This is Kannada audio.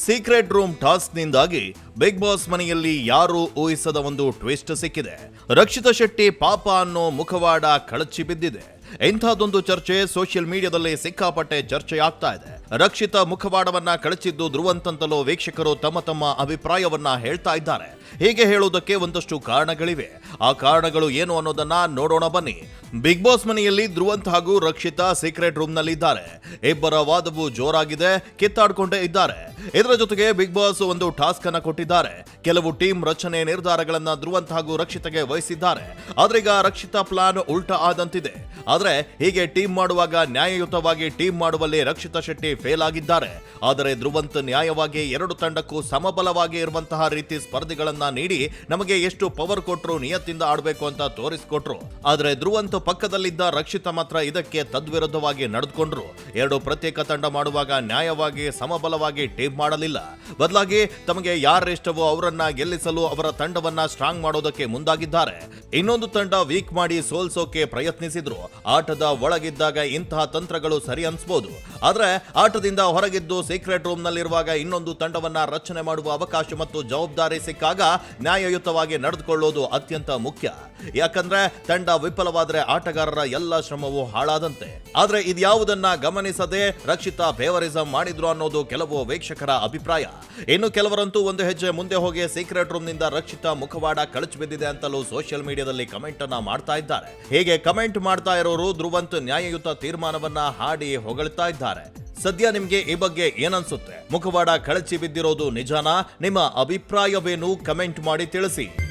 ಸೀಕ್ರೆಟ್ ರೂಮ್ ಟಾಸ್ಕ್ನಿಂದಾಗಿ ಬಿಗ್ ಬಾಸ್ ಮನೆಯಲ್ಲಿ ಯಾರೂ ಊಹಿಸದ ಒಂದು ಟ್ವಿಸ್ಟ್ ಸಿಕ್ಕಿದೆ. ರಕ್ಷಿತಾ ಶೆಟ್ಟಿ ಪಾಪ ಅನ್ನೋ ಮುಖವಾಡ ಕಳಚಿ ಬಿದ್ದಿದೆ. ಇಂಥದ್ದೊಂದು ಚರ್ಚೆ ಸೋಷಿಯಲ್ ಮೀಡಿಯಾದಲ್ಲಿ ಸಿಕ್ಕಾಪಟ್ಟೆ ಚರ್ಚೆ ಆಗ್ತಾ ಇದೆ. ರಕ್ಷಿತಾ ಮುಖವಾಡವನ್ನ ಕಳಚಿದ್ದು ಧ್ರುವಂತಂತಲೂ ವೀಕ್ಷಕರು ತಮ್ಮ ತಮ್ಮ ಅಭಿಪ್ರಾಯವನ್ನ ಹೇಳ್ತಾ ಇದ್ದಾರೆ. ಹೀಗೆ ಹೇಳುವುದಕ್ಕೆ ಒಂದಷ್ಟು ಕಾರಣಗಳಿವೆ. ಆ ಕಾರಣಗಳು ಏನು ಅನ್ನೋದನ್ನ ನೋಡೋಣ ಬನ್ನಿ. ಬಿಗ್ ಬಾಸ್ ಮನೆಯಲ್ಲಿ ಧ್ರುವಂತ್ ಹಾಗೂ ರಕ್ಷಿತಾ ಸೀಕ್ರೆಟ್ ರೂಮ್ ನಲ್ಲಿ ಇದ್ದಾರೆ. ಇಬ್ಬರ ವಾದವು ಜೋರಾಗಿದೆ, ಕಿತ್ತಾಡ್ಕೊಂಡೇ ಇದ್ದಾರೆ. ಇದರ ಜೊತೆಗೆ ಬಿಗ್ ಬಾಸ್ ಒಂದು ಟಾಸ್ಕ್ ಅನ್ನ ಕೊಟ್ಟಿದ್ದಾರೆ. ಕೆಲವು ಟೀಮ್ ರಚನೆ ನಿರ್ಧಾರಗಳನ್ನ ಧ್ರುವಂತ್ ಹಾಗೂ ರಕ್ಷಿತಾಗೆ ವಹಿಸಿದ್ದಾರೆ. ಆದ್ರೆ ಈಗ ರಕ್ಷಿತಾ ಪ್ಲಾನ್ ಉಲ್ಟಾ ಆದಂತಿದೆ. ಆದ್ರೆ ಹೀಗೆ ಟೀಮ್ ಮಾಡುವಾಗ ನ್ಯಾಯಯುತವಾಗಿ ಟೀಮ್ ಮಾಡುವಲ್ಲಿ ರಕ್ಷಿತಾ ಶೆಟ್ಟಿ ಫೇಲ್ ಆಗಿದ್ದಾರೆ. ಆದರೆ ಧ್ರುವಂತ್ ನ್ಯಾಯವಾಗಿ ಎರಡು ತಂಡಕ್ಕೂ ಸಮಬಲವಾಗಿ ಇರುವಂತಹ ರೀತಿ ಸ್ಪರ್ಧೆಗಳನ್ನ ನೀಡಿ ನಮಗೆ ಎಷ್ಟು ಪವರ್ ಕೊಟ್ರು, ನಿಯತ್ತಿಂದ ಆಡಬೇಕು ಅಂತ ತೋರಿಸಿಕೊಟ್ರು. ಆದ್ರೆ ಧ್ರುವಂತ್ ಪಕ್ಕದಲ್ಲಿದ್ದ ರಕ್ಷಿತಾ ಮಾತ್ರ ಇದಕ್ಕೆ ತದ್ವಿರುದ್ಧವಾಗಿ ನಡೆದುಕೊಂಡ್ರು. ಎರಡು ಪ್ರತ್ಯೇಕ ತಂಡ ಮಾಡುವಾಗ ನ್ಯಾಯವಾಗಿ ಸಮಬಲವಾಗಿ ಟೀಮ್ ಮಾಡಲಿಲ್ಲ. ಬದಲಾಗಿ ತಮಗೆ ಯಾರಿಷ್ಟವೋ ಅವರನ್ನ ಗೆಲ್ಲಿಸಲು ಅವರ ತಂಡವನ್ನ ಸ್ಟ್ರಾಂಗ್ ಮಾಡೋದಕ್ಕೆ ಮುಂದಾಗಿದ್ದಾರೆ. ಇನ್ನೊಂದು ತಂಡ ವೀಕ್ ಮಾಡಿ ಸೋಲ್ಸೋಕೆ ಪ್ರಯತ್ನಿಸಿದ್ರು. ಆಟದ ಒಳಗಿದ್ದಾಗ ಇಂತಹ ತಂತ್ರಗಳು ಸರಿ ಅನ್ಸ್ಬೋದು. ಆದ್ರೆ ಆಟದಿಂದ ಹೊರಗಿದ್ದು ಸೀಕ್ರೆಟ್ ರೂಮ್ ನಲ್ಲಿರುವಾಗ ಇನ್ನೊಂದು ತಂಡವನ್ನ ರಚನೆ ಮಾಡುವ ಅವಕಾಶ ಮತ್ತು ಜವಾಬ್ದಾರಿ ಸಿಕ್ಕಾಗ ನ್ಯಾಯಯುತವಾಗಿ ನಡೆದುಕೊಳ್ಳೋದು ಅತ್ಯಂತ ಮುಖ್ಯ. ಯಾಕಂದ್ರೆ ತಂಡ ವಿಫಲವಾದ್ರೆ ಆಟಗಾರರ ಎಲ್ಲ ಶ್ರಮವೂ ಹಾಳಾದಂತೆ. ಆದ್ರೆ ಇದ್ಯಾವುದನ್ನ ಗಮನಿಸದೆ ರಕ್ಷಿತಾ ಫೇವರಿಸಂ ಮಾಡಿದ್ರು ಅನ್ನೋದು ಕೆಲವು ವೀಕ್ಷಕರ ಅಭಿಪ್ರಾಯ. ಇನ್ನು ಕೆಲವರಂತೂ ಒಂದು ಹೆಜ್ಜೆ ಮುಂದೆ ಹೋಗಿ ಸೀಕ್ರೆಟ್ ರೂಮ್ ನಿಂದ ರಕ್ಷಿತಾ ಮುಖವಾಡ ಕಳಚಿ ಬಿದ್ದಿದೆ ಅಂತಲೂ ಸೋಷಿಯಲ್ ಮೀಡಿಯಾದಲ್ಲಿ ಕಮೆಂಟ್ ಅನ್ನ ಮಾಡ್ತಾ ಇದ್ದಾರೆ. ಹೀಗೆ ಕಮೆಂಟ್ ಮಾಡ್ತಾ ಇರೋರು ಧ್ರುವಂತ್ ನ್ಯಾಯಯುತ ತೀರ್ಮಾನವನ್ನ ಹಾಡಿ ಹೊಗಳ್ತಾ ಇದ್ದಾರೆ. ಸದ್ಯ ನಿಮ್ಗೆ ಈ ಬಗ್ಗೆ ಏನನ್ಸುತ್ತೆ? ಮುಖವಾಡ ಕಳಚಿ ಬಿದ್ದಿರೋದು ನಿಜಾನಾ? ನಿಮ್ಮ ಅಭಿಪ್ರಾಯವೇನು? ಕಮೆಂಟ್ ಮಾಡಿ ತಿಳಿಸಿ.